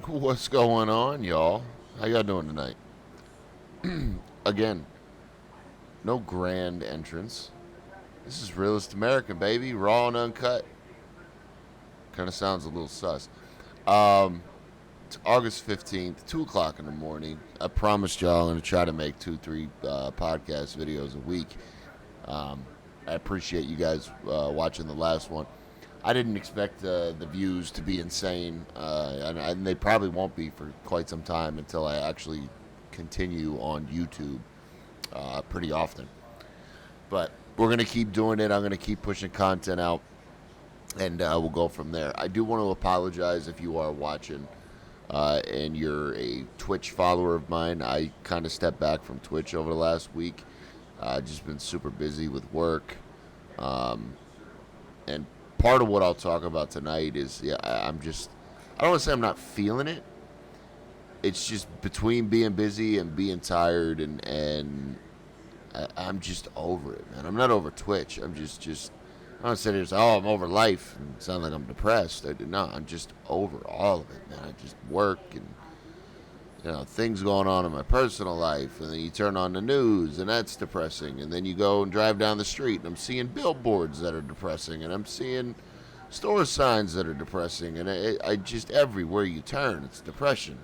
What's going on, y'all? How y'all doing tonight? Again, no grand entrance. This is Realist American, baby. Raw and uncut. Kind of sounds a little sus. Um, it's August 15th, 2 o'clock in the morning. I promised y'all I'm going to try to make 2, 3 podcast videos a week. Um, I appreciate you guys watching the last one. I didn't expect the views to be insane, and they probably won't be for quite some time until I actually continue on YouTube pretty often. But we're going to keep doing it. I'm going to keep pushing content out, and we'll go from there. I do want to apologize if you are watching and you're a Twitch follower of mine. I kind of stepped back from Twitch over the last week. Just been super busy with work. And part of what I'll talk about tonight is, I don't want to say I'm not feeling it. It's just between being busy and being tired, and I'm just over it, man. I'm not over Twitch. I'm just I don't sit here and say, oh, I'm over life and sound like I'm depressed. No, I'm just over all of it, man. I just work and things going on in my personal life, and then you turn on the news and that's depressing, and then you go and drive down the street and I'm seeing billboards that are depressing, and I'm seeing store signs that are depressing, and I just, everywhere you turn it's depression.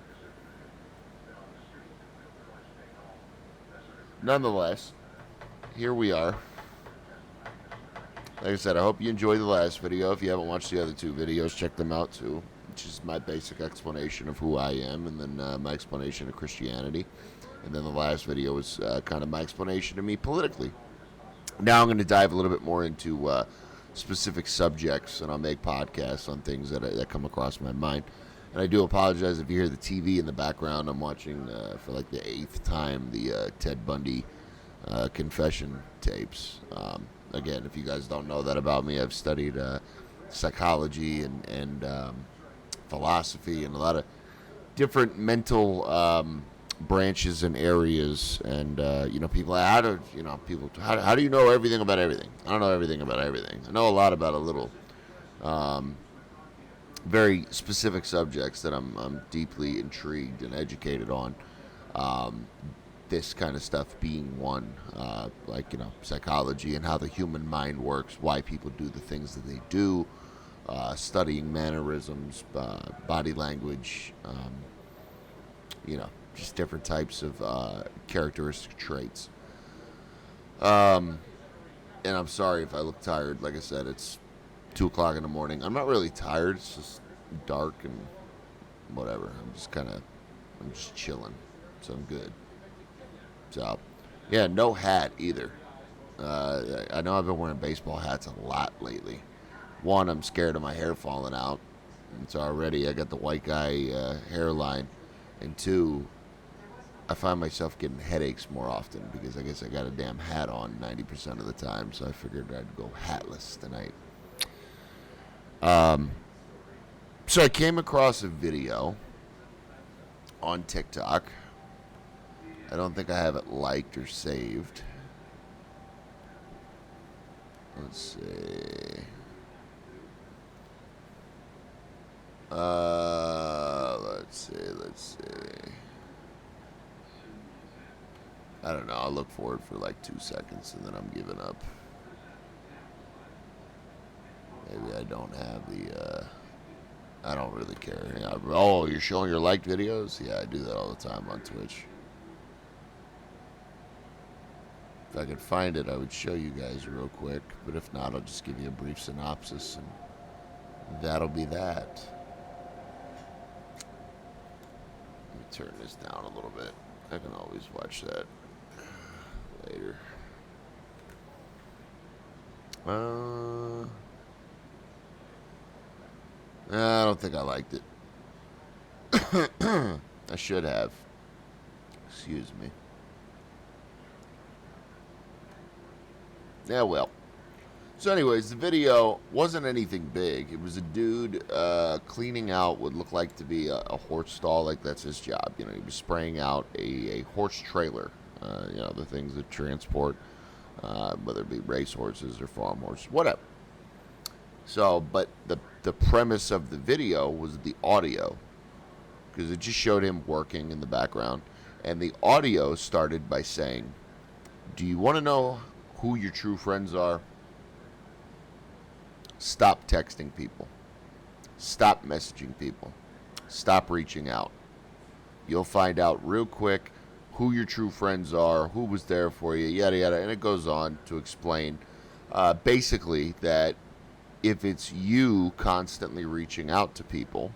Nonetheless, here we are. Like I said, I hope you enjoyed the last video. If you haven't watched the other 2 videos, check them out too. Which is my basic explanation of who I am, and then my explanation of Christianity. And then the last video was kind of my explanation of me politically. Now I'm going to dive a little bit more into specific subjects, and I'll make podcasts on things that come across my mind. And I do apologize if you hear the TV in the background. I'm watching, for like the 8th time, the Ted Bundy confession tapes. Again, if you guys don't know that about me, I've studied psychology and philosophy and a lot of different mental branches and areas, and people, how do you know everything about everything? I don't know everything about everything. I know a lot about a little very specific subjects that I'm deeply intrigued and educated on. This kind of stuff being one, psychology and how the human mind works, why people do the things that they do, studying mannerisms, body language, just different types of characteristic traits. And I'm sorry if I look tired. Like I said, it's 2 o'clock in the morning. I'm not really tired. It's just dark and whatever. I'm just chilling. So I'm good. So, yeah, no hat either. I know I've been wearing baseball hats a lot lately. One, I'm scared of my hair falling out. And so already I got the white guy hairline. And 2, I find myself getting headaches more often because I guess I got a damn hat on 90% of the time. So I figured I'd go hatless tonight. So I came across a video on TikTok. I don't think I have it liked or saved. Let's see. Let's see. I don't know. I'll look for it for like 2 seconds and then I'm giving up. Maybe I don't have the, I don't really care. Yeah, oh, you're showing your liked videos? Yeah, I do that all the time on Twitch. If I could find it, I would show you guys real quick. But if not, I'll just give you a brief synopsis, and that'll be that. Let me turn this down a little bit. I can always watch that later. I don't think I liked it. I should have. Excuse me. Yeah, well. So anyways, the video wasn't anything big. It was a dude cleaning out what looked like to be a horse stall. Like, that's his job. He was spraying out a horse trailer. The things that transport, whether it be race horses or farm horses, whatever. So, but the premise of the video was the audio. because it just showed him working in the background. And the audio started by saying, "Do you want to know who your true friends are? Stop texting people. Stop messaging people. Stop reaching out. You'll find out real quick who your true friends are, who was there for you, yada, yada." And it goes on to explain basically that if it's you constantly reaching out to people,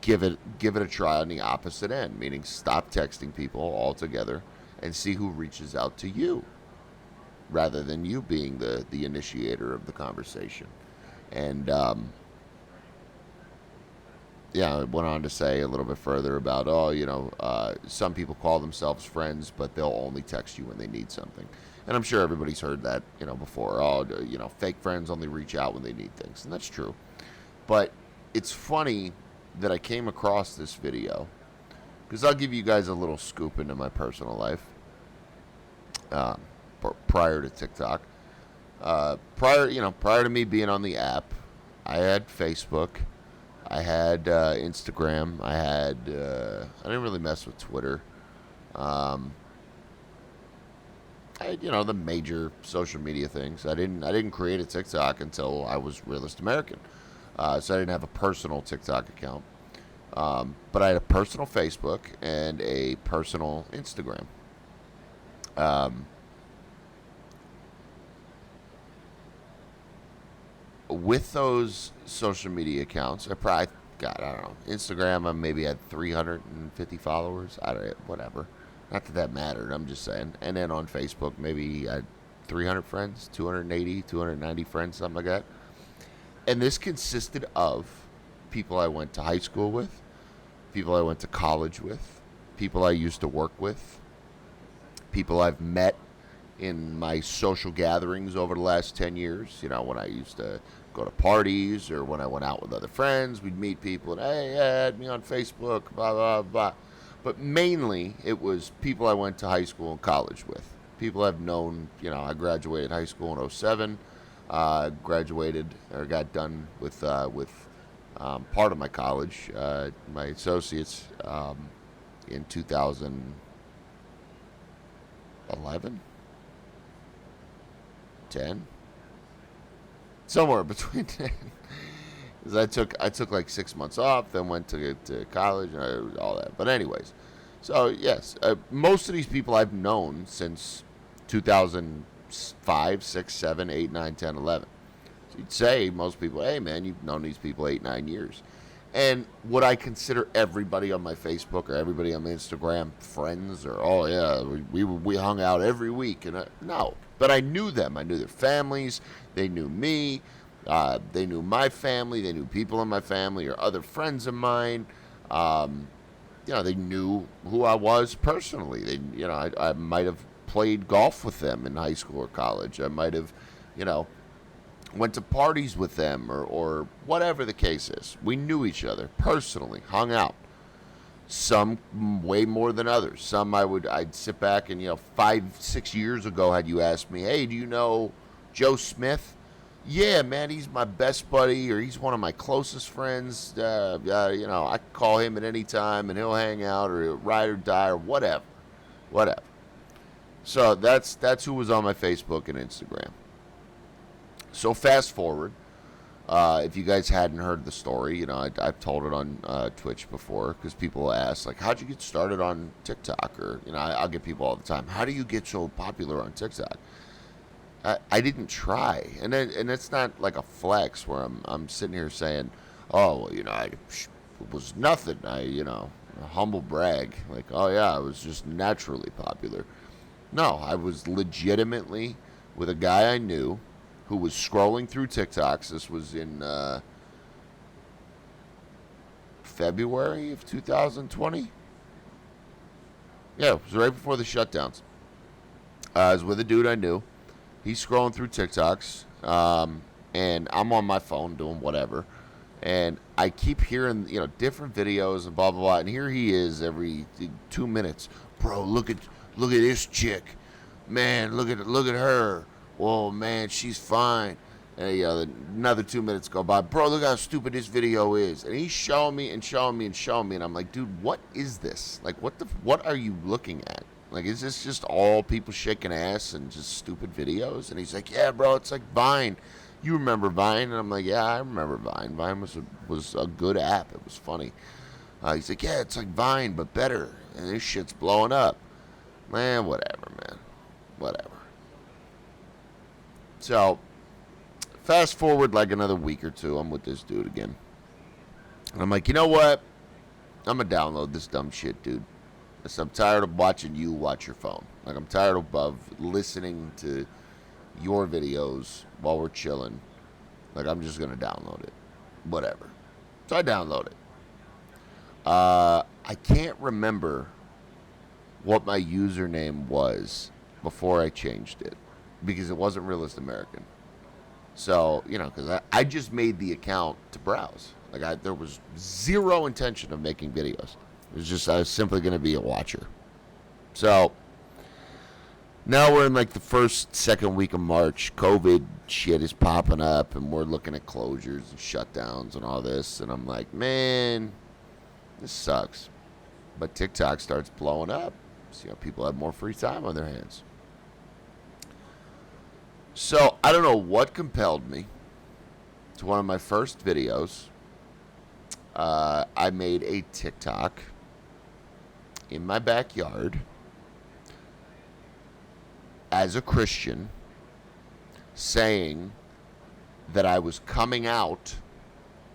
give it a try on the opposite end, meaning stop texting people altogether and see who reaches out to you rather than you being the initiator of the conversation. And yeah, it went on to say a little bit further about, some people call themselves friends, but they'll only text you when they need something. And I'm sure everybody's heard that, before. Fake friends only reach out when they need things. And that's true. But it's funny that I came across this video because I'll give you guys a little scoop into my personal life prior to TikTok. Prior to me being on the app, I had Facebook. I had Instagram. I didn't really mess with Twitter. I had, the major social media things. I didn't create a TikTok until I was Realist American. So I didn't have a personal TikTok account. But I had a personal Facebook and a personal Instagram. With those social media accounts, I don't know. Instagram, I maybe had 350 followers. Whatever. Not that mattered. I'm just saying. And then on Facebook, maybe I had 300 friends, 280, 290 friends, something like that. And this consisted of people I went to high school with, people I went to college with, people I used to work with, people I've met in my social gatherings over the last 10 years. When I used to go to parties or when I went out with other friends, we'd meet people and, hey, add me on Facebook, blah, blah, blah. But mainly it was people I went to high school and college with. People I've known, I graduated high school in 07, graduated or got done with part of my college, my associates, in 2011, 10, somewhere between 10. Because I took like 6 months off, then went to college and all that. But anyways, so yes, most of these people I've known since 2005, 6, 7, 8, 9, 10, 11. So you'd say most people, hey man, you've known these people 8, 9 years. And would I consider everybody on my Facebook or everybody on my Instagram friends, or oh yeah, we hung out every week? And no, but I knew them. I knew their families. They knew me. They knew my family. They knew people in my family or other friends of mine. They knew who I was personally. I might have played golf with them in high school or college. I might have, went to parties with them or whatever the case is. We knew each other personally, hung out. Some way more than others. Some I'd sit back and 5, 6 years ago, had you asked me, hey, do you know Joe Smith? Yeah, man, he's my best buddy, or he's one of my closest friends. I can call him at any time and he'll hang out or he'll ride or die or whatever. So that's who was on my Facebook and Instagram. So fast forward, if you guys hadn't heard the story, I've told it on Twitch before because people ask, like, how'd you get started on TikTok? Or, I'll get people all the time, how do you get so popular on TikTok? I didn't try. And it's not like a flex where I'm sitting here saying, oh, well, it was nothing. A humble brag. Like, oh, yeah, I was just naturally popular. No, I was legitimately with a guy I knew who was scrolling through TikToks. This was in February of 2020. Yeah, it was right before the shutdowns. I was with a dude I knew. He's scrolling through TikToks, and I'm on my phone doing whatever. And I keep hearing, different videos and blah, blah, blah. And here he is every 2 minutes. Bro, look at this chick. Man, look at her. Whoa, man, she's fine. And another 2 minutes go by. Bro, look how stupid this video is. And he's showing me and showing me and showing me. And I'm like, dude, what is this? Like, what are you looking at? Like, is this just all people shaking ass and just stupid videos? And he's like, yeah, bro, it's like Vine. You remember Vine? And I'm like, yeah, I remember Vine. Vine was a good app. It was funny. He's like, yeah, it's like Vine, but better. And this shit's blowing up. Man, whatever, man. Whatever. So, fast forward like another week or two, I'm with this dude again. And I'm like, you know what? I'm going to download this dumb shit, dude. I'm tired of watching you watch your phone. Like, I'm tired of listening to your videos while we're chilling. Like, I'm just going to download it. Whatever. So I download it. I can't remember what my username was before I changed it because it wasn't Realist American. So, because I just made the account to browse. Like, there was zero intention of making videos. It was just, I was simply going to be a watcher. So, now we're in like the second week of March. COVID shit is popping up, and we're looking at closures and shutdowns and all this. And I'm like, man, this sucks. But TikTok starts blowing up. So, people have more free time on their hands. So, I don't know what compelled me to one of my first videos. I made a TikTok in my backyard as a Christian saying that I was coming out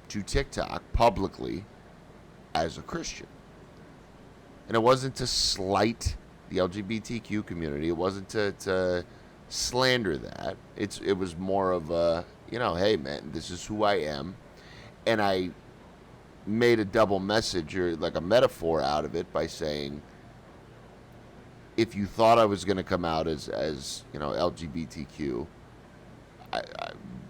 to TikTok publicly as a Christian. And it wasn't to slight the LGBTQ community. It wasn't to slander that. It was more of a, hey, man, this is who I am. And I made a double message or like a metaphor out of it by saying, if you thought I was going to come out as LGBTQ,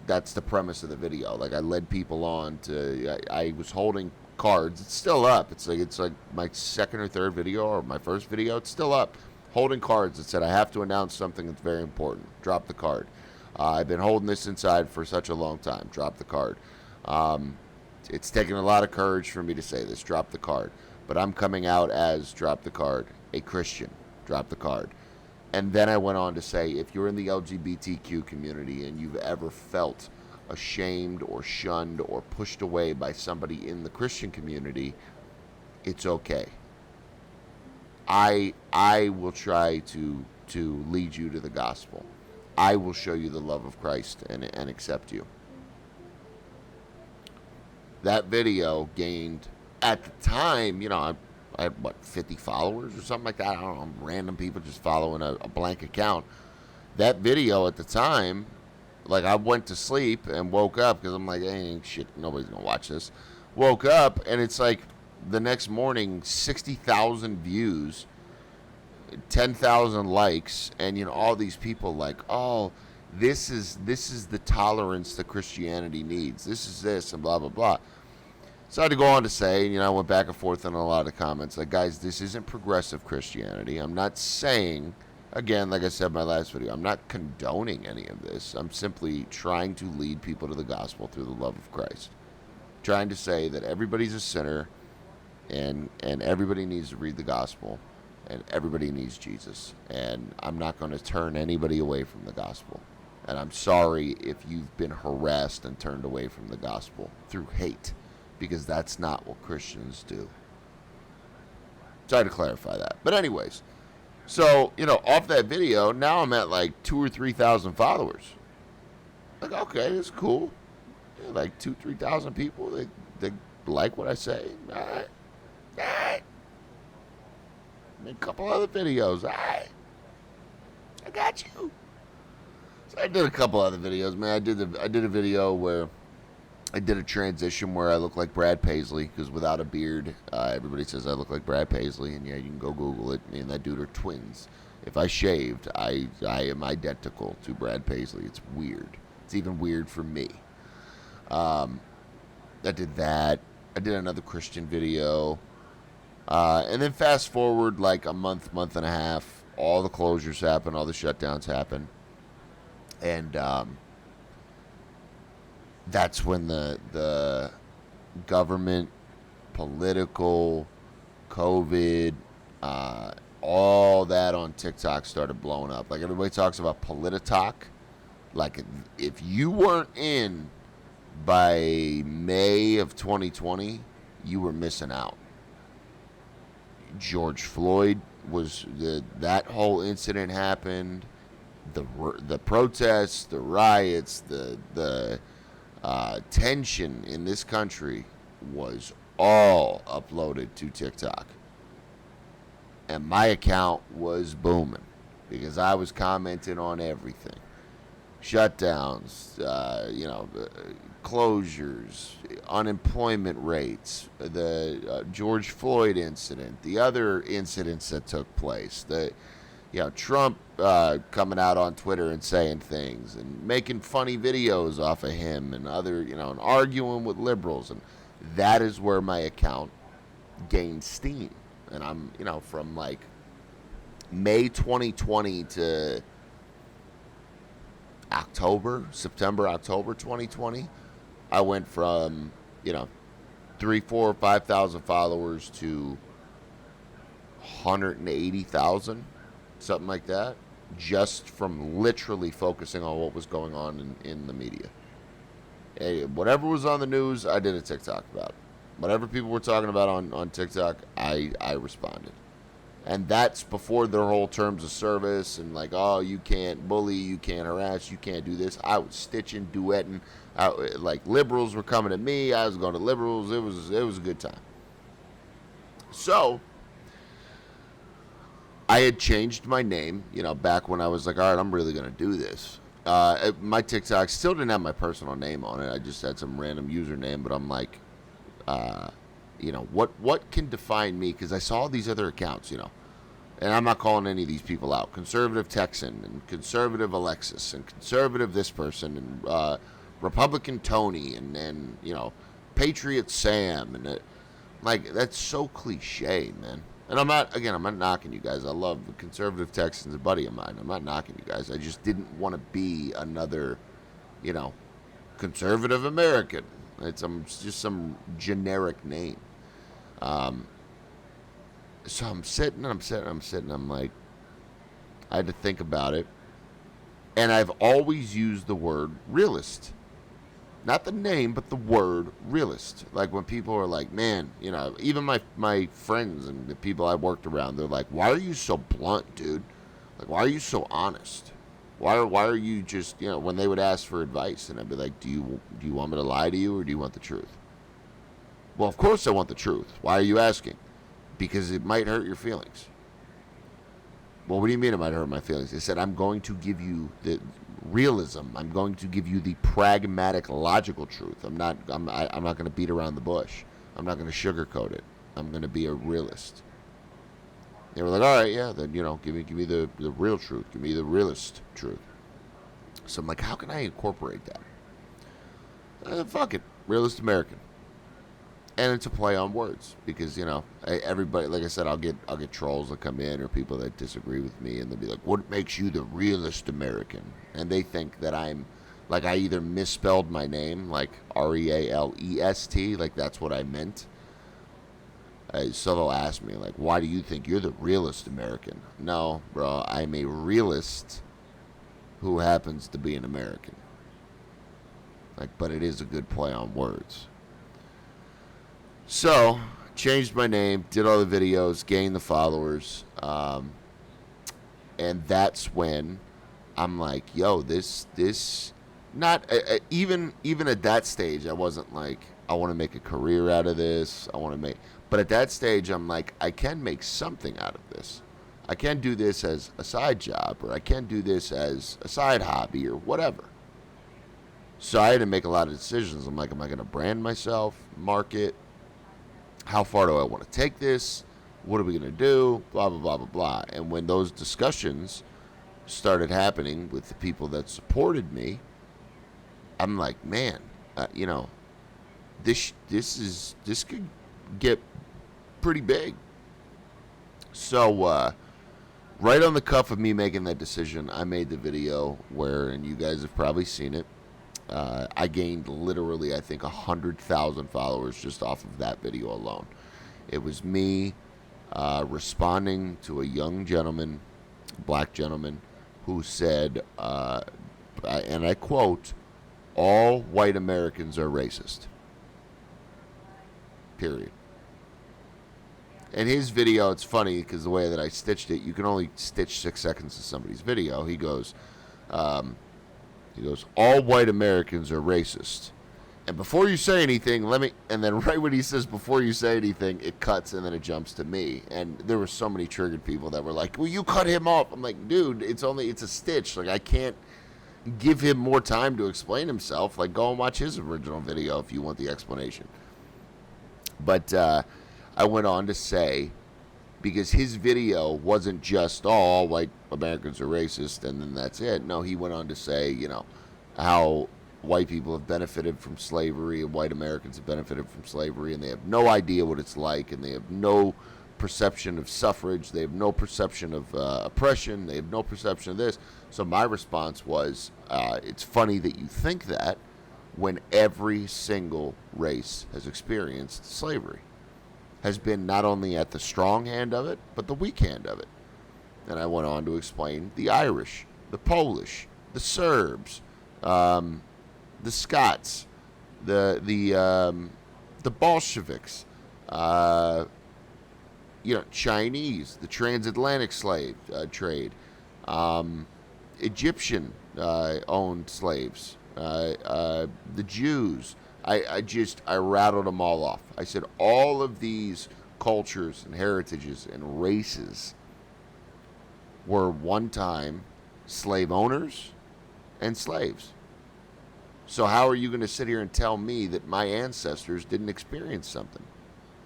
that's the premise of the video. Like, I led people on to, I was holding cards. It's still up. It's like my second or third video or my first video. It's still up. Holding cards that said, I have to announce something that's very important. Drop the card. I've been holding this inside for such a long time. Drop the card. It's taken a lot of courage for me to say this. Drop the card. But I'm coming out as, drop the card, a Christian. Drop the card. And then I went on to say, if you're in the LGBTQ community and you've ever felt ashamed or shunned or pushed away by somebody in the Christian community, it's okay. I will try to lead you to the gospel. I will show you the love of Christ and accept you. That video gained, at the time, I had, 50 followers or something like that. I don't know, random people just following a blank account. That video at the time, like, I went to sleep and woke up because I'm like, hey, shit, nobody's going to watch this. Woke up, and it's like the next morning, 60,000 views, 10,000 likes, and, all these people like, oh, this is the tolerance that Christianity needs. This is this, and blah, blah, blah. So I had to go on to say, I went back and forth in a lot of comments, like, guys, this isn't progressive Christianity. I'm not saying, again, like I said in my last video, I'm not condoning any of this. I'm simply trying to lead people to the gospel through the love of Christ. Trying to say that everybody's a sinner, and everybody needs to read the gospel, and everybody needs Jesus. And I'm not going to turn anybody away from the gospel. And I'm sorry if you've been harassed and turned away from the gospel through hate, because that's not what Christians do. Sorry to clarify that. But anyways, so, off that video, now I'm at like 2,000 or 3,000 followers. Like, okay, that's cool. Yeah, like 2,000, 3,000 people, they like what I say. All right. All right. A couple other videos. All right. I got you. So I did a couple other videos, man. I did a video where I did a transition where I look like Brad Paisley, because without a beard, everybody says I look like Brad Paisley, and yeah, you can go Google it. Me and that dude are twins. If I shaved, I am identical to Brad Paisley. It's weird. It's even weird for me. I did that. I did another Christian video. And then fast forward like a month and a half, all the closures happen, all the shutdowns happen. And that's when the government, political, COVID, uh, all that on TikTok started blowing up. Like everybody talks about Polititalk. Like if you weren't in by May of 2020, you were missing out. George Floyd was that whole incident happened. The protests, the riots, the tension in this country was all uploaded to TikTok, and my account was booming because I was commenting on everything: shutdowns, closures, unemployment rates, the George Floyd incident, the other incidents that took place, Trump coming out on Twitter and saying things and making funny videos off of him and other, and arguing with liberals. And that is where my account gained steam. And I'm, from like May 2020 to September, October 2020, I went from, 3, 4, 5,000 followers to 180,000, something like that, just from literally focusing on what was going on in the media. Hey, whatever was on the news, I did a TikTok about it. Whatever people were talking about on TikTok, I responded. And that's before their whole terms of service and like, oh, you can't bully, you can't harass, you can't do this. I was stitching, duetting. Like liberals were coming at me. I was going to liberals. It was a good time. So I had changed my name, back when I was like, all right, I'm really going to do this. My TikTok still didn't have my personal name on it. I just had some random username, but I'm like, what can define me? Because I saw these other accounts, and I'm not calling any of these people out. Conservative Texan and conservative Alexis and conservative this person and Republican Tony and Patriot Sam and like that's so cliche, man. And I'm not knocking you guys. I love the conservative Texans, a buddy of mine. I'm not knocking you guys. I just didn't want to be another, conservative American. It's just some generic name. So I'm sitting. I'm like, I had to think about it. And I've always used the word realist. Not the name, but the word realist. Like when people are like, man, even my friends and the people I worked around, they're like, why are you so blunt, dude? Like, why are you so honest? Why are you just, when they would ask for advice, and I'd be like, do you want me to lie to you or do you want the truth? Well, of course I want the truth. Why are you asking? Because it might hurt your feelings. Well, what do you mean it might hurt my feelings? I said, I'm going to give you the realism. I'm going to give you the pragmatic, logical truth. I'm not going to beat around the bush. I'm not going to sugarcoat it. I'm going to be a realist. They were like, all right, yeah, then, give me the real truth. Give me the realist truth. So I'm like, how can I incorporate that? Fuck it. Realist American. And it's a play on words because everybody, like I said, I'll get trolls that come in or people that disagree with me, and they'll be like, "What makes you the realist American?" And they think that I'm like I either misspelled my name, like Realest, like that's what I meant. So they'll ask me like, "Why do you think you're the realist American?" No, bro, I'm a realist who happens to be an American. Like, but it is a good play on words. So, changed my name, did all the videos, gained the followers, and that's when I'm like, yo, this, not even at that stage, I wasn't like, I want to make a career out of this. But at that stage, I'm like, I can make something out of this. I can do this as a side job, or I can do this as a side hobby, or whatever. So I had to make a lot of decisions. I'm like, am I going to brand myself, market? How far do I want to take this? What are we going to do? Blah, blah, blah, blah, blah. And when those discussions started happening with the people that supported me, I'm like, man, this could get pretty big. So, right on the cuff of me making that decision, I made the video and you guys have probably seen it. I gained literally, I think, 100,000 followers just off of that video alone. It was me responding to a young gentleman, black gentleman, who said, and I quote, "All white Americans are racist." Period. In his video, it's funny because the way that I stitched it, you can only stitch 6 seconds of somebody's video. Um, he goes, "All white Americans are racist." And before you say anything, and then right when he says before you say anything, it cuts and then it jumps to me. And there were so many triggered people that were like, "Well, you cut him off." I'm like, dude, it's a stitch. Like, I can't give him more time to explain himself. Like, go and watch his original video if you want the explanation. But I went on to say, because his video wasn't just, "Oh, all white Americans are racist," and then that's it. No, he went on to say, how white people have benefited from slavery and white Americans have benefited from slavery, and they have no idea what it's like, and they have no perception of suffrage, they have no perception of oppression, they have no perception of this. So my response was, it's funny that you think that when every single race has experienced slavery, has been not only at the strong hand of it, but the weak hand of it. And I went on to explain the Irish, the Polish, the Serbs, the Scots, the Bolsheviks, Chinese, the transatlantic slave trade, Egyptian owned slaves, the Jews. I rattled them all off. I said all of these cultures and heritages and races were one time slave owners and slaves. So how are you going to sit here and tell me that my ancestors didn't experience something,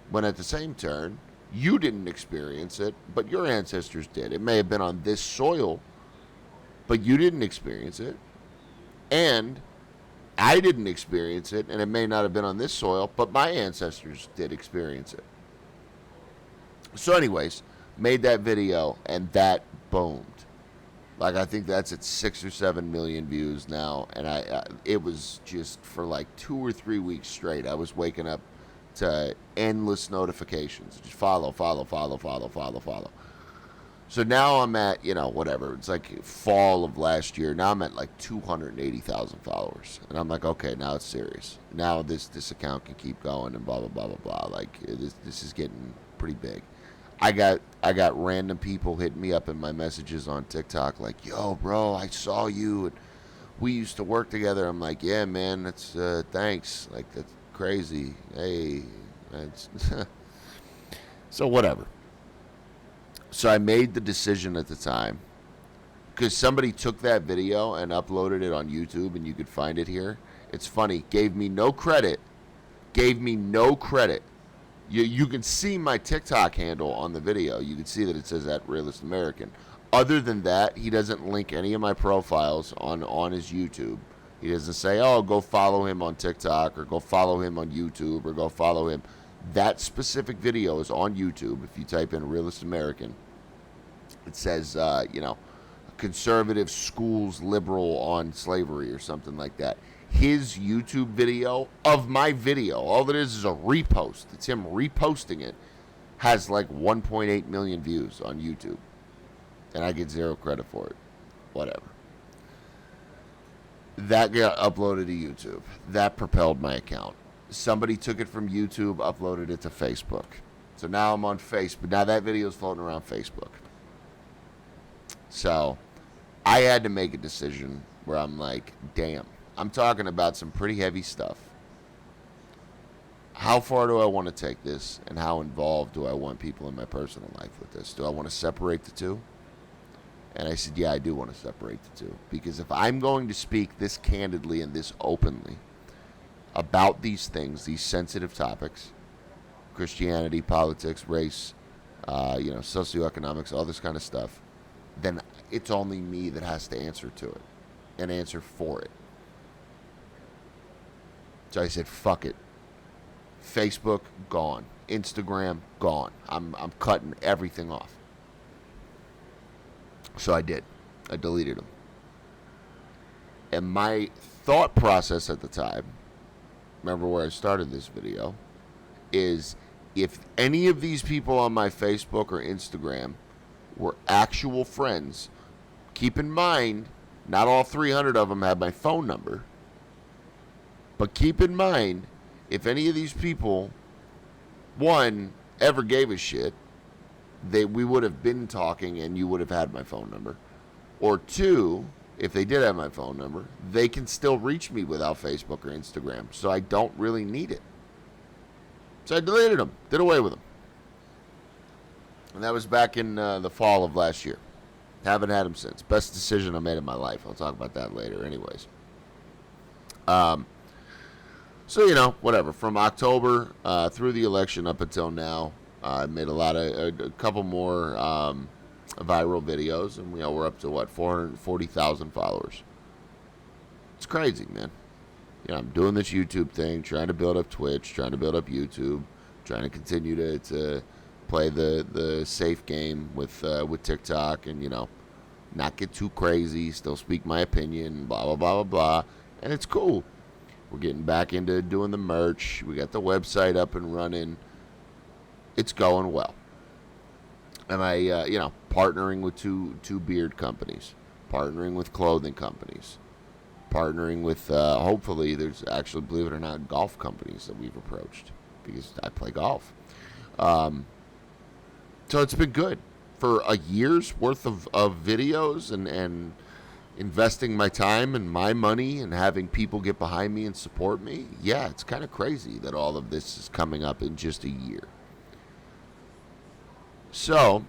when at the same turn you didn't experience it, but your ancestors did? It may have been on this soil, but you didn't experience it, and I didn't experience it, and it may not have been on this soil, but my ancestors did experience it. So anyways, made that video, and that boomed. Like, I think that's at 6 or 7 million views now, and it was just for like 2 or 3 weeks straight. I was waking up to endless notifications. Just follow. So now I'm at, whatever. It's like fall of last year. Now I'm at like 280,000 followers. And I'm like, okay, now it's serious. Now this account can keep going and blah, blah, blah, blah, blah. Like, this is getting pretty big. I got random people hitting me up in my messages on TikTok like, "Yo, bro, I saw you, and we used to work together." I'm like, "Yeah, man, that's thanks. Like, that's crazy. Hey, that's so whatever." So I made the decision at the time, because somebody took that video and uploaded it on YouTube, and you could find it here. It's funny. Gave me no credit. You can see my TikTok handle on the video. You can see that it says at RealistAmerican. Other than that, he doesn't link any of my profiles on his YouTube. He doesn't say, "Oh, go follow him on TikTok," or "Go follow him on YouTube," or "Go follow him." That specific video is on YouTube. If you type in RealistAmerican, it says, conservative schools liberal on slavery or something like that. His YouTube video of my video, all it is a repost. It's him reposting it. Has like 1.8 million views on YouTube. And I get 0 credit for it. Whatever. That got uploaded to YouTube. That propelled my account. Somebody took it from YouTube, uploaded it to Facebook. So now I'm on Facebook. Now that video is floating around Facebook. So I had to make a decision where I'm like, damn. I'm talking about some pretty heavy stuff. How far do I want to take this, and how involved do I want people in my personal life with this? Do I want to separate the two? And I said, yeah, I do want to separate the two. Because if I'm going to speak this candidly and this openly about these things, these sensitive topics, Christianity, politics, race, socioeconomics, all this kind of stuff, then it's only me that has to answer to it and answer for it. So I said, fuck it. Facebook, gone. Instagram, gone. I'm cutting everything off. So I did. I deleted them. And my thought process at the time, remember where I started this video, is if any of these people on my Facebook or Instagram were actual friends, keep in mind, not all 300 of them had my phone number, but keep in mind, if any of these people, one, ever gave a shit, we would have been talking and you would have had my phone number. Or two, if they did have my phone number, they can still reach me without Facebook or Instagram. So I don't really need it. So I deleted them, did away with them. And that was back in the fall of last year. Haven't had them since. Best decision I made in my life. I'll talk about that later anyways. So, whatever. From October through the election up until now, I made a couple more viral videos, and we're up to 440,000 followers. It's crazy, man. I'm doing this YouTube thing, trying to build up Twitch, trying to build up YouTube, trying to continue to play the safe game with TikTok, and not get too crazy, still speak my opinion, blah blah blah blah blah, and it's cool. We're getting back into doing the merch. We got the website up and running. It's going well. And I, partnering with two beard companies, partnering with clothing companies, partnering with, hopefully, there's actually, believe it or not, golf companies that we've approached because I play golf. So it's been good. For a year's worth of videos and investing my time and my money and having people get behind me and support me, yeah, it's kind of crazy that all of this is coming up in just a year. So,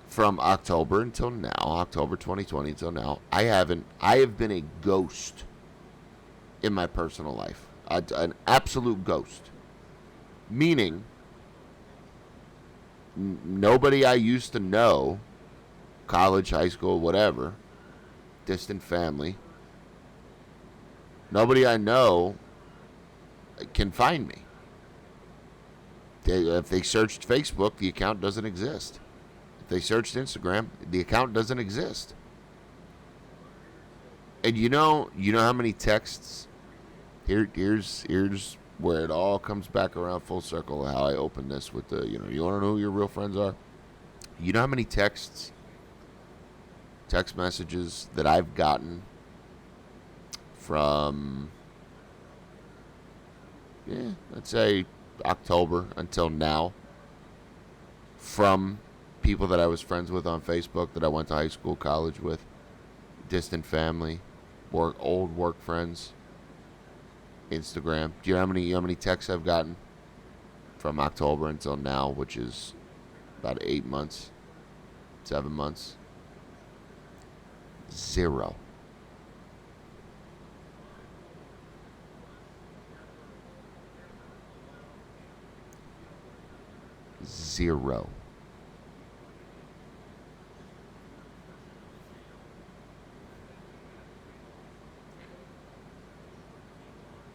from October until now, October 2020 until now, I have been a ghost in my personal life. An absolute ghost. Meaning, nobody I used to know, college, high school, whatever, distant family, nobody I know can find me. If they searched Facebook, the account doesn't exist. If they searched Instagram, the account doesn't exist. And you know how many texts? Here's where it all comes back around full circle. How I open this with the you want to know who your real friends are. You know how many text messages that I've gotten from, let's say October until now, from people that I was friends with on Facebook, that I went to high school, college with, distant family, old work friends, Instagram. Do you know how many texts I've gotten from October until now, which is about 8 months, 7 months? 0. Zero.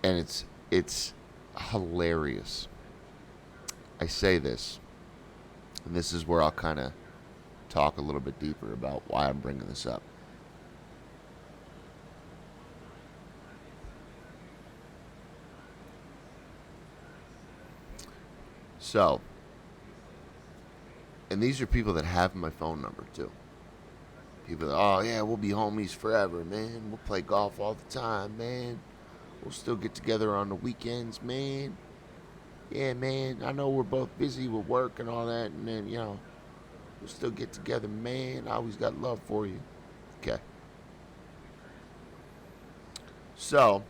And it's hilarious. I say this, and this is where I'll kind of talk a little bit deeper about why I'm bringing this up. So, and these are people that have my phone number too. People that, oh yeah, we'll be homies forever, man. We'll play golf all the time, man. We'll still get together on the weekends, man. Yeah, man, I know we're both busy with work and all that, and then, we'll still get together, man. I always got love for you. Okay. So,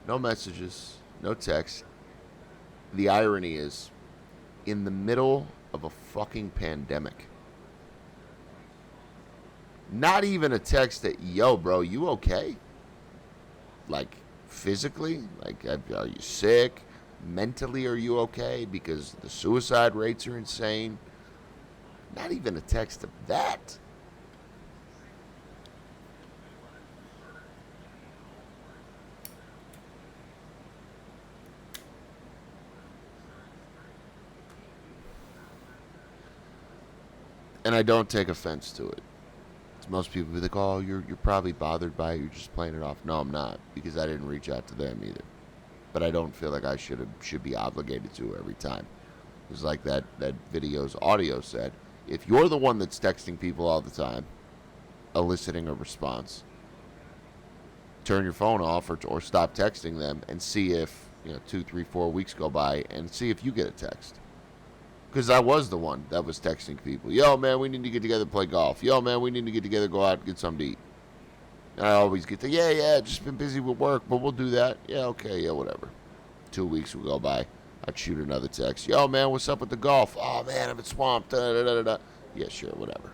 no messages, no text. The irony is, in the middle of a fucking pandemic, not even a text that, yo, bro, you okay? Like, physically? Like, are you sick? Mentally, are you okay? Because the suicide rates are insane. Not even a text of that. And I don't take offense to it. Most people be like, "Oh, you're probably bothered by it. You're just playing it off." No, I'm not, because I didn't reach out to them either. But I don't feel like I should be obligated to every time. It's like that video's audio said. If you're the one that's texting people all the time, eliciting a response, turn your phone off or stop texting them and see if 2, 3, 4 weeks go by and see if you get a text. Because I was the one that was texting people. Yo, man, we need to get together and play golf. Yo, man, we need to get together, go out and get something to eat. And I always get yeah, just been busy with work, but we'll do that. Yeah, okay, yeah, whatever. 2 weeks will go by. I'd shoot another text. Yo, man, what's up with the golf? Oh, man, I've been swamped. Da, da, da, da. Yeah, sure, whatever.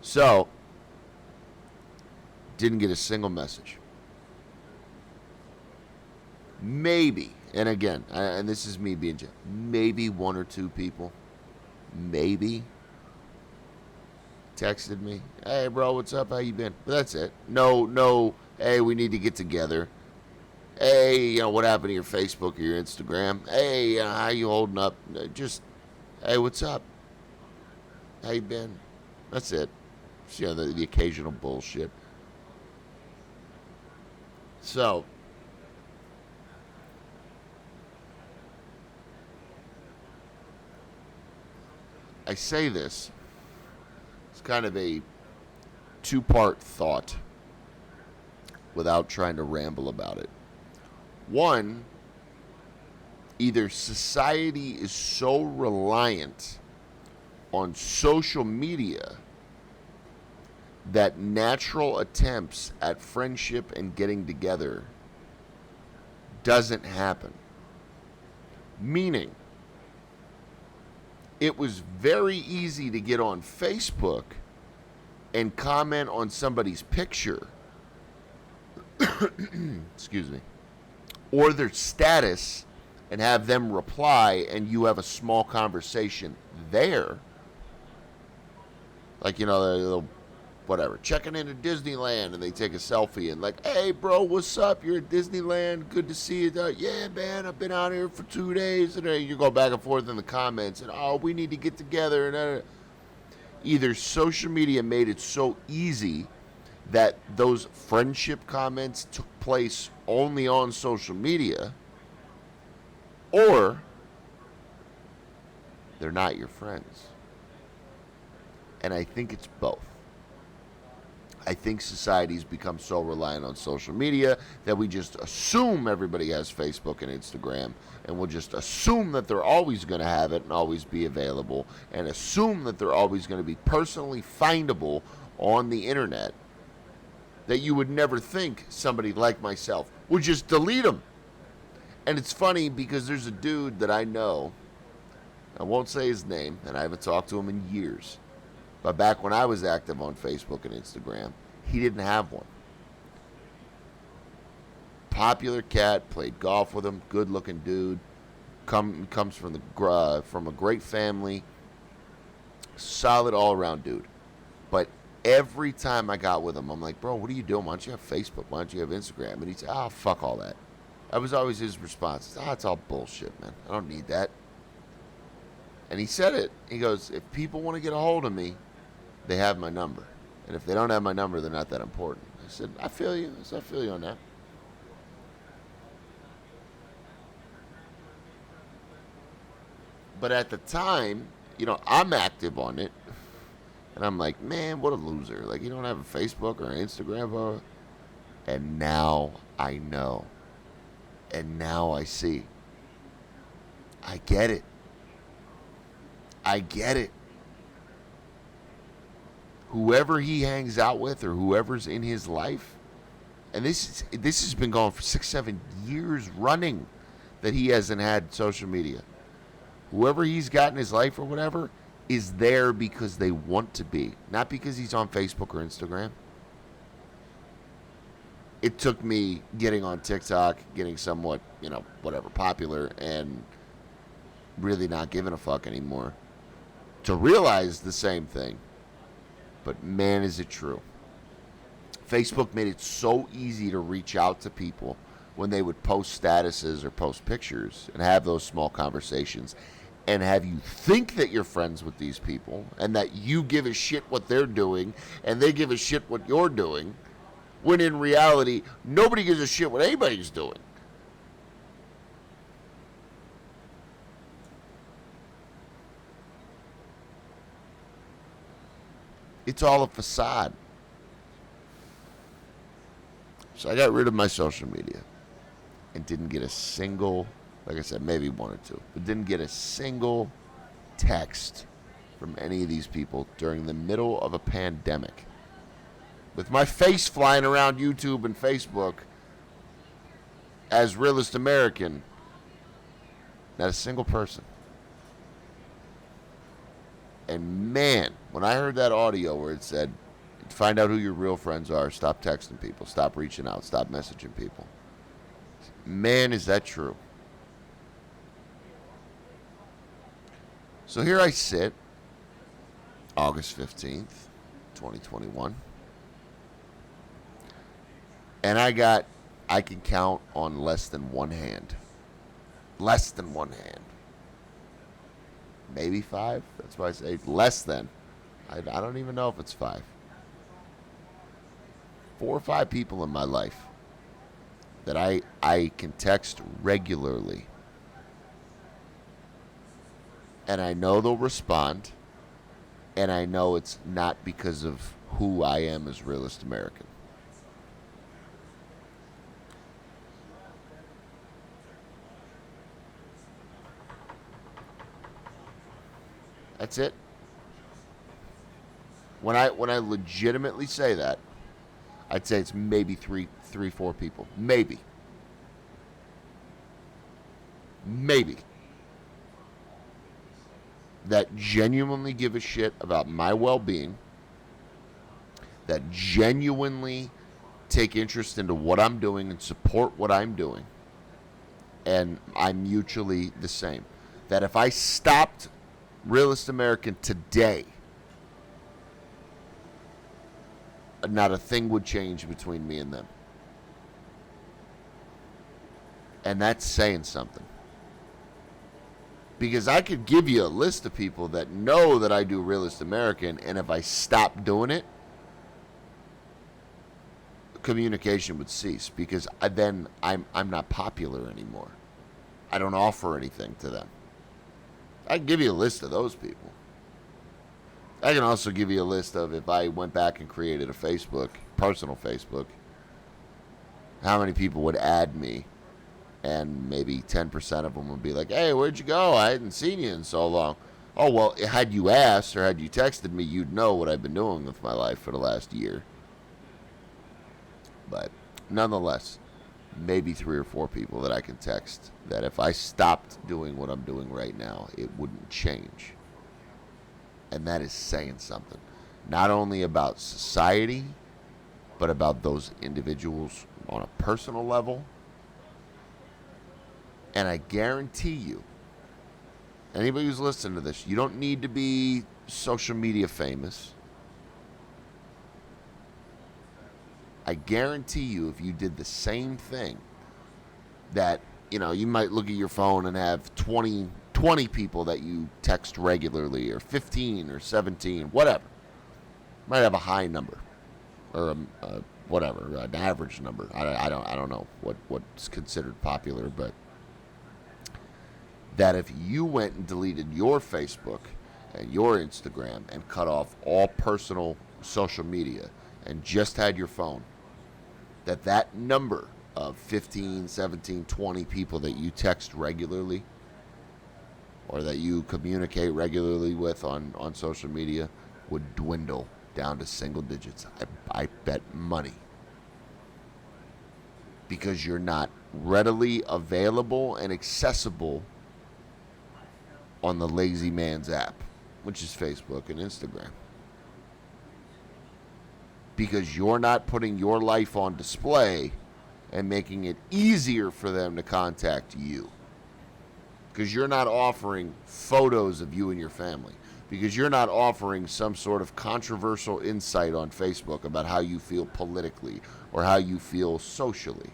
So, didn't get a single message. Maybe, and again, and this is me being maybe 1 or 2 people, maybe, texted me, "Hey, bro, what's up? How you been?" But that's it. No, hey, we need to get together. Hey, what happened to your Facebook or your Instagram? Hey, how you holding up? Just, hey, what's up? How you been? That's it. Just, the occasional bullshit. So, I say this. It's kind of a 2-part thought without trying to ramble about it. One, either society is so reliant on social media that natural attempts at friendship and getting together doesn't happen. Meaning, it was very easy to get on Facebook and comment on somebody's picture, excuse me, or their status and have them reply, and you have a small conversation there. Like, they'll whatever, checking into Disneyland, and they take a selfie and like, "Hey, bro, what's up? You're at Disneyland. Good to see you." "Yeah, man, I've been out here for 2 days." And you go back and forth in the comments, and "Oh, we need to get together." And either social media made it so easy that those friendship comments took place only on social media, or they're not your friends. And I think it's both. I think society's become so reliant on social media that we just assume everybody has Facebook and Instagram, and we'll just assume that they're always going to have it and always be available, and assume that they're always going to be personally findable on the internet, that you would never think somebody like myself would just delete them. And it's funny because there's a dude that I know, I won't say his name, and I haven't talked to him in years. But back when I was active on Facebook and Instagram, he didn't have one. Popular cat, played golf with him, good-looking dude, comes from a great family, solid all-around dude. But every time I got with him, I'm like, "Bro, what are you doing? Why don't you have Facebook? Why don't you have Instagram?" And he'd say, "Oh, fuck all that." That was always his response. It's all bullshit, man. I don't need that." And he said it. He goes, "If people want to get a hold of me, they have my number. And if they don't have my number, they're not that important." I said, I feel you. I feel you on that. But at the time, I'm active on it. And I'm like, man, what a loser. Like, you don't have a Facebook or an Instagram. And now I know. And now I see. I get it. I get it. Whoever he hangs out with or whoever's in his life, and this has been going for 6-7 years running that he hasn't had social media. Whoever he's got in his life or whatever is there because they want to be, not because he's on Facebook or Instagram. It took me getting on TikTok, getting somewhat, whatever, popular, and really not giving a fuck anymore, to realize the same thing. But man, is it true. Facebook made it so easy to reach out to people when they would post statuses or post pictures and have those small conversations. and have you think that you're friends with these people and that you give a shit what they're doing and they give a shit what you're doing, when in reality, nobody gives a shit what anybody's doing. It's all a facade. So I got rid of my social media and didn't get a single, like I said, maybe one or two, but didn't get a single text from any of these people during the middle of a pandemic. With my face flying around YouTube and Facebook as Realist American, not a single person. And man, when I heard that audio where it said, find out who your real friends are, stop texting people, stop reaching out, stop messaging people. Man, is that true. So here I sit, August 15th, 2021. And I can count on less than one hand. Less than one hand. Maybe 5. That's why I say less than. I don't even know if it's 5. 4 or 5 people in my life that I can text regularly. And I know they'll respond. And I know it's not because of who I am as Realist American. That's it. When I legitimately say that, I'd say it's maybe 4 people. Maybe. That genuinely give a shit about my well-being, that genuinely take interest into what I'm doing and support what I'm doing, and I'm mutually the same. That if I stopped Realist American today, not a thing would change between me and them. And that's saying something. Because I could give you a list of people that know that I do Realist American, and if I stop doing it, communication would cease, because then I'm not popular anymore. I don't offer anything to them. I can give you a list of those people. I can also give you a list of, if I went back and created a Facebook, personal Facebook, how many people would add me, and maybe 10% of them would be like, hey, where'd you go? I hadn't seen you in so long. Oh, well, had you asked or had you texted me, you'd know what I've been doing with my life for the last year. But nonetheless, maybe 3 or 4 people that I can text that if I stopped doing what I'm doing right now, it wouldn't change. And that is saying something. Not only about society, but about those individuals on a personal level. And I guarantee you, anybody who's listening to this, you don't need to be social media famous. I guarantee you, if you did the same thing, that, you might look at your phone and have 20 people that you text regularly, or 15 or 17, whatever. Might have a high number, or whatever, an average number. I don't know what's considered popular, but that if you went and deleted your Facebook and your Instagram and cut off all personal social media and just had your phone, that number of 15, 17, 20 people that you text regularly or that you communicate regularly with on social media would dwindle down to single digits. I bet money. Because you're not readily available and accessible on the lazy man's app, which is Facebook and Instagram. Because you're not putting your life on display and making it easier for them to contact you. Because you're not offering photos of you and your family. Because you're not offering some sort of controversial insight on Facebook about how you feel politically or how you feel socially.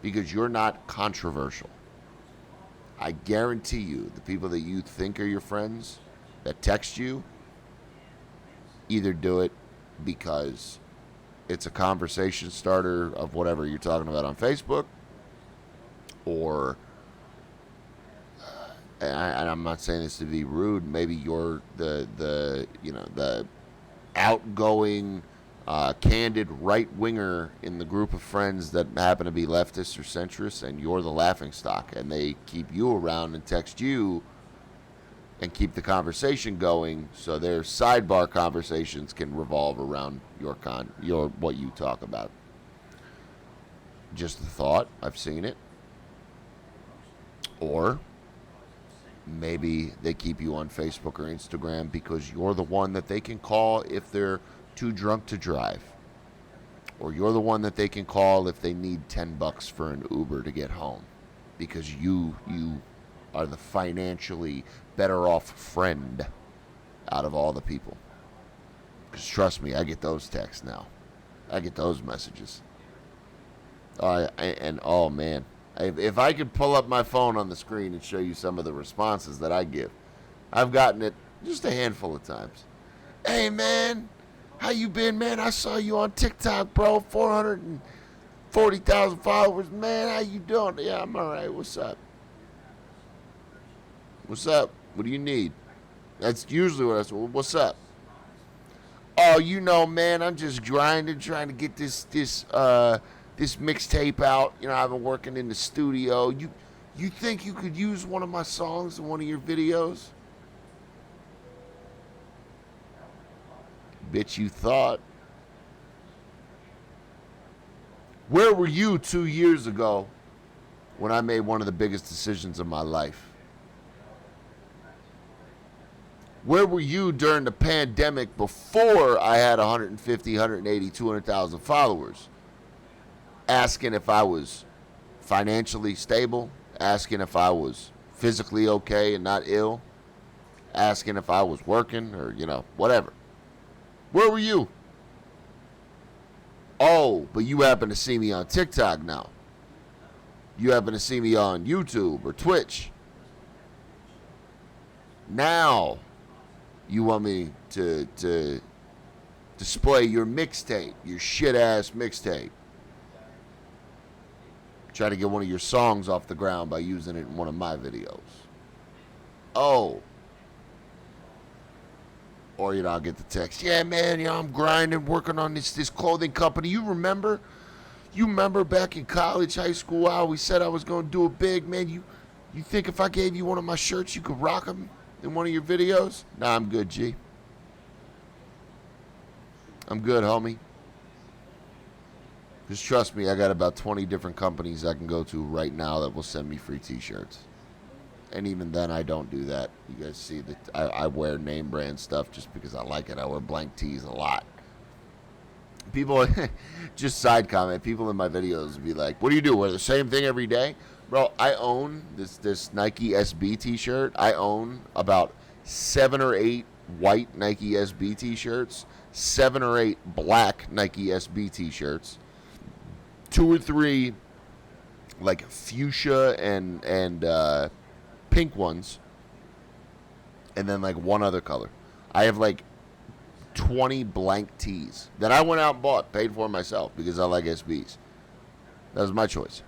Because you're not controversial. I guarantee you, the people that you think are your friends that text you either do it because it's a conversation starter of whatever you're talking about on Facebook, or, and I'm not saying this to be rude, maybe you're the outgoing, candid right winger in the group of friends that happen to be leftists or centrists, and you're the laughing stock, and they keep you around and text you and keep the conversation going, so their sidebar conversations can revolve around your what you talk about. Just a thought. I've seen it. Or maybe they keep you on Facebook or Instagram because you're the one that they can call if they're too drunk to drive, or you're the one that they can call if they need $10 for an Uber to get home, because you are the financially better off friend out of all the people. Because trust me, I get those texts now. I get those messages. Oh man, if I could pull up my phone on the screen and show you some of the responses that I give, I've gotten it just a handful of times. Hey man, how you been, man? I saw you on TikTok, bro. 440,000 followers, man. How you doing? Yeah, I'm all right. What's up? What's up? What do you need? That's usually what I say. What's up? Oh, man, I'm just grinding, trying to get this mixtape out. I've been working in the studio. You think you could use one of my songs in one of your videos? Bitch, you thought. Where were you 2 years ago when I made one of the biggest decisions of my life? Where were you during the pandemic before I had 150, 180, 200,000 followers? Asking if I was financially stable, asking if I was physically okay and not ill, asking if I was working or, whatever. Where were you? Oh, but you happen to see me on TikTok now. You happen to see me on YouTube or Twitch. Now you want me to display your mixtape, your shit-ass mixtape. Try to get one of your songs off the ground by using it in one of my videos. Oh. Or, I'll get the text. Yeah, man, I'm grinding, working on this clothing company. You remember back in college, high school, I always said I was going to do it big, man. You think if I gave you one of my shirts, you could rock them in one of your videos? Nah, I'm good, G. I'm good, homie. Just trust me, I got about 20 different companies I can go to right now that will send me free t-shirts. And even then, I don't do that. You guys see that I wear name brand stuff just because I like it. I wear blank tees a lot. People, just side comment, people in my videos would be like, what do you do, wear the same thing every day? Bro, I own this Nike SB t-shirt. I own about 7 or 8 white Nike SB t-shirts, 7 or 8 black Nike SB t-shirts, 2 or 3 like fuchsia and pink ones, and then like one other color. I have like 20 blank tees that I went out and bought, paid for myself because I like SBs. That was my choice.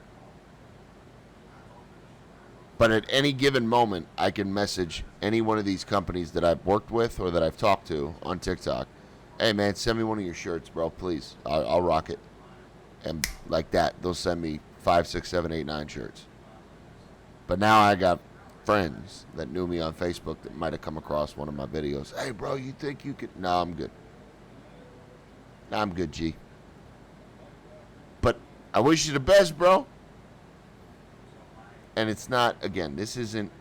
But at any given moment, I can message any one of these companies that I've worked with or that I've talked to on TikTok. Hey, man, send me one of your shirts, bro, please. I'll rock it. And like that, they'll send me 5, 6, 7, 8, 9 shirts. But now I got friends that knew me on Facebook that might have come across one of my videos. Hey, bro, you think you could? No, I'm good. I'm good, G. But I wish you the best, bro. And it's not, again, this isn't,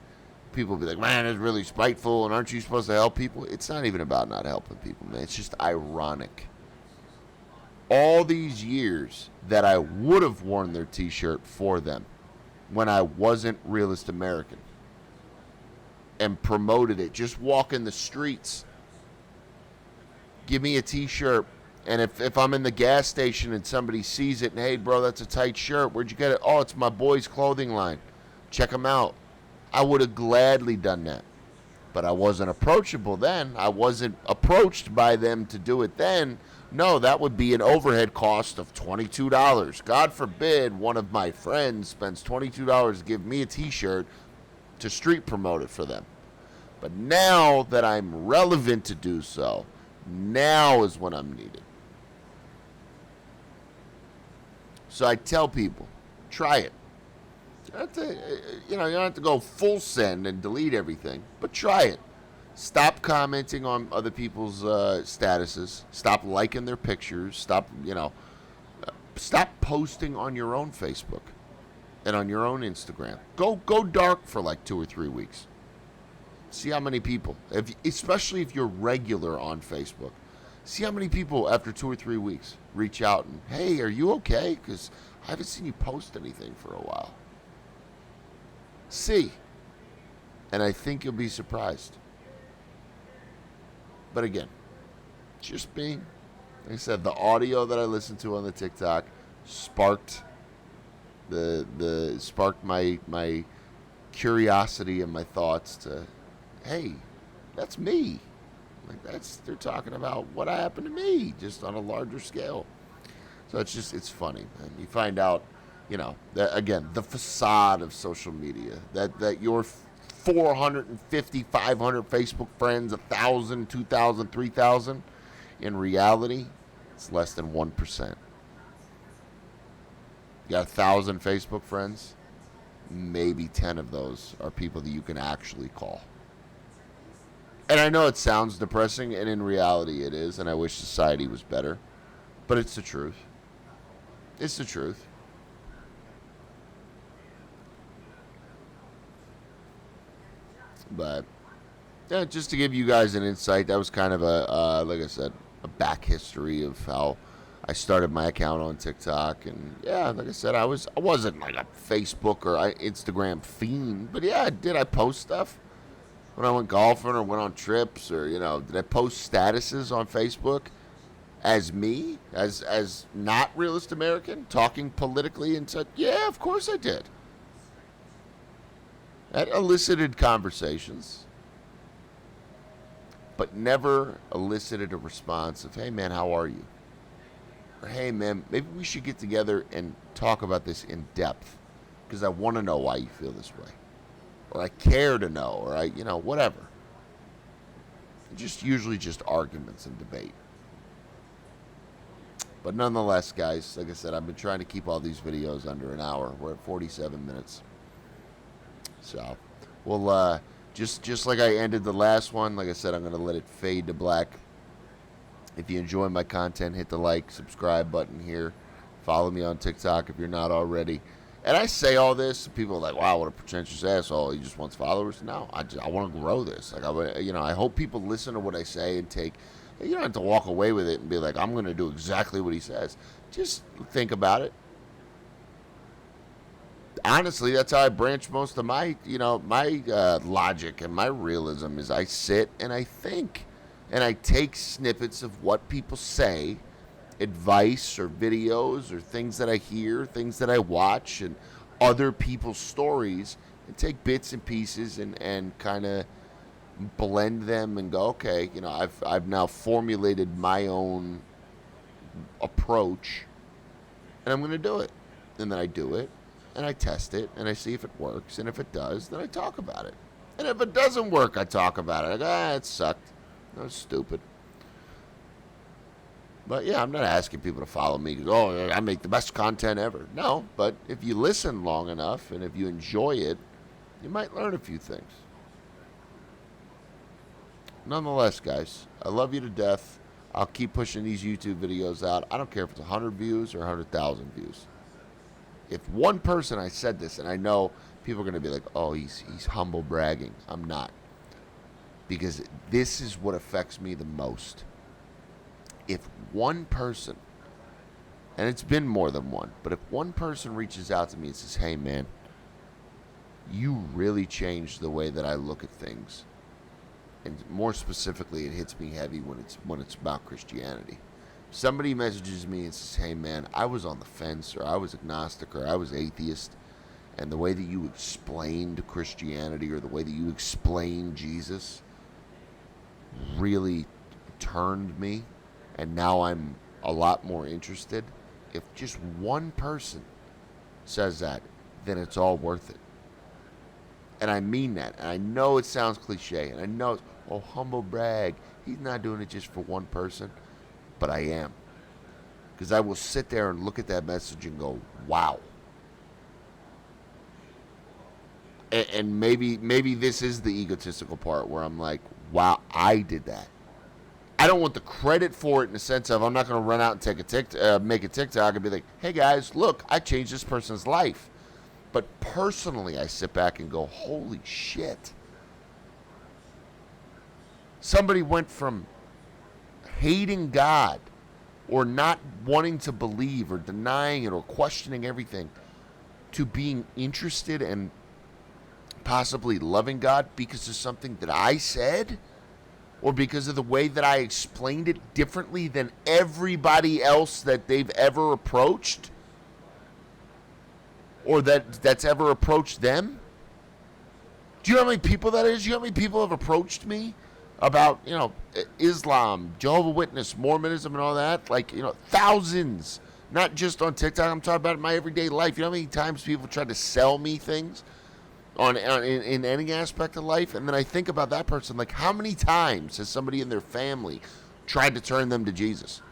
people be like, man, it's really spiteful, and aren't you supposed to help people? It's not even about not helping people, man. It's just ironic. All these years that I would have worn their t-shirt for them when I wasn't Realist American and promoted it, just walking the streets, give me a t-shirt. And if I'm in the gas station and somebody sees it and, hey, bro, that's a tight shirt. Where'd you get it? Oh, it's my boy's clothing line. Check them out. I would have gladly done that. But I wasn't approachable then. I wasn't approached by them to do it then. No, that would be an overhead cost of $22. God forbid one of my friends spends $22 to give me a t-shirt to street promote it for them. But now that I'm relevant to do so, now is when I'm needed. So I tell people, try it. You don't have to go full send and delete everything, but try it. Stop commenting on other people's statuses. Stop liking their pictures. Stop posting on your own Facebook and on your own Instagram. Go dark for like 2 or 3 weeks. See how many people, especially if you're regular on Facebook, see how many people after 2 or 3 weeks reach out and, hey, are you okay? Because I haven't seen you post anything for a while. See. And I think you'll be surprised. But again, just being, like I said, the audio that I listened to on the TikTok sparked sparked my curiosity and my thoughts to, hey, that's me. Like they're talking about what happened to me, just on a larger scale. So it's funny, man. You find out, that again, the facade of social media, that your 450, 500 Facebook friends, 1,000, 2,000, 3,000, in reality, it's less than 1%. You got 1,000 Facebook friends, maybe 10 of those are people that you can actually call. And I know it sounds depressing, and in reality it is, and I wish society was better, but it's the truth. It's the truth. But yeah, just to give you guys an insight, that was kind of like I said, a back history of how I started my account on TikTok. And yeah, like I said, I wasn't like a Facebook or Instagram fiend, but yeah, I post stuff when I went golfing or went on trips, or did I post statuses on Facebook as me, as not Realist American, talking politically and such? Yeah, of course I did. That elicited conversations, but never elicited a response of, hey man, how are you? Or hey man, maybe we should get together and talk about this in depth, because I want to know why you feel this way. Or I care to know, or whatever. Usually just arguments and debate. But nonetheless, guys, like I said, I've been trying to keep all these videos under an hour. We're at 47 minutes. So, well, just like I ended the last one, like I said, I'm going to let it fade to black. If you enjoy my content, hit the like, subscribe button here. Follow me on TikTok if you're not already. And I say all this, people are like, wow, what a pretentious asshole. He just wants followers. No, I want to grow this. Like, I hope people listen to what I say and take. You don't have to walk away with it and be like, I'm going to do exactly what he says. Just think about it. Honestly, that's how I branch most of my logic and my realism is I sit and I think. And I take snippets of what people say, advice or videos or things that I hear, things that I watch, and other people's stories, and take bits and pieces and kind of blend them and go, okay, I've now formulated my own approach, and I'm going to do it. And then I do it, and I test it, and I see if it works, and if it does, then I talk about it. And if it doesn't work, I talk about it. I go, it sucked. That was stupid. But yeah, I'm not asking people to follow me because, I make the best content ever. No, but if you listen long enough and if you enjoy it, you might learn a few things. Nonetheless, guys, I love you to death. I'll keep pushing these YouTube videos out. I don't care if it's 100 views or 100,000 views. If one person, I said this, and I know people are going to be like, oh, he's humble bragging. I'm not. Because this is what affects me the most. If one person, and it's been more than one, but if one person reaches out to me and says, hey man, you really changed the way that I look at things. And more specifically, it hits me heavy when it's about Christianity. Somebody messages me and says, hey man, I was on the fence, or I was agnostic, or I was atheist, And the way that you explained Christianity, or the way that you explained Jesus, really turned me. And now I'm a lot more interested. If just one person says that, then it's all worth it. And I mean that. And I know it sounds cliche. And I know it's, oh, humble brag. He's not doing it just for one person. But I am. Because I will sit there and look at that message and go, wow. And maybe this is the egotistical part where I'm like, wow, I did that. I don't want the credit for it in the sense of I'm not going to run out and make a TikTok and be like, hey guys, look, I changed this person's life. But personally, I sit back and go, holy shit. Somebody went from hating God or not wanting to believe or denying it or questioning everything to being interested and possibly loving God because of something that I said, or because of the way that I explained it differently than everybody else that they've ever approached, or that's ever approached them. Do you know how many people that is? Do you know how many people have approached me about, Islam, Jehovah's Witness, Mormonism, and all that? Like, thousands. Not just on TikTok. I'm talking about in my everyday life. You know how many times people try to sell me things in any aspect of life? And then I think about that person, like, how many times has somebody in their family tried to turn them to Jesus?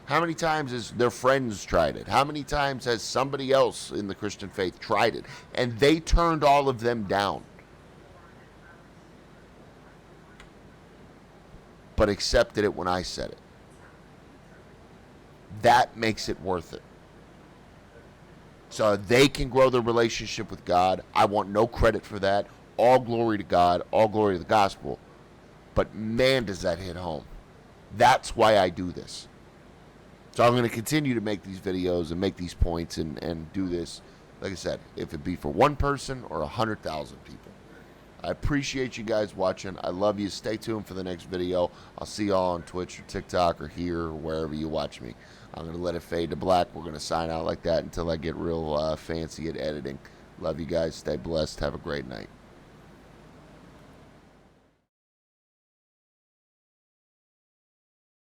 How many times has their friends tried it? How many times has somebody else in the Christian faith tried it? And they turned all of them down. But accepted it when I said it. That makes it worth it. So they can grow their relationship with God. I want no credit for that. All glory to God. All glory to the gospel. But man, does that hit home. That's why I do this. So I'm going to continue to make these videos and make these points and do this. Like I said, if it be for one person or 100,000 people. I appreciate you guys watching. I love you. Stay tuned for the next video. I'll see y'all on Twitch or TikTok or here or wherever you watch me. I'm going to let it fade to black. We're going to sign out like that until I get real fancy at editing. Love you guys. Stay blessed. Have a great night.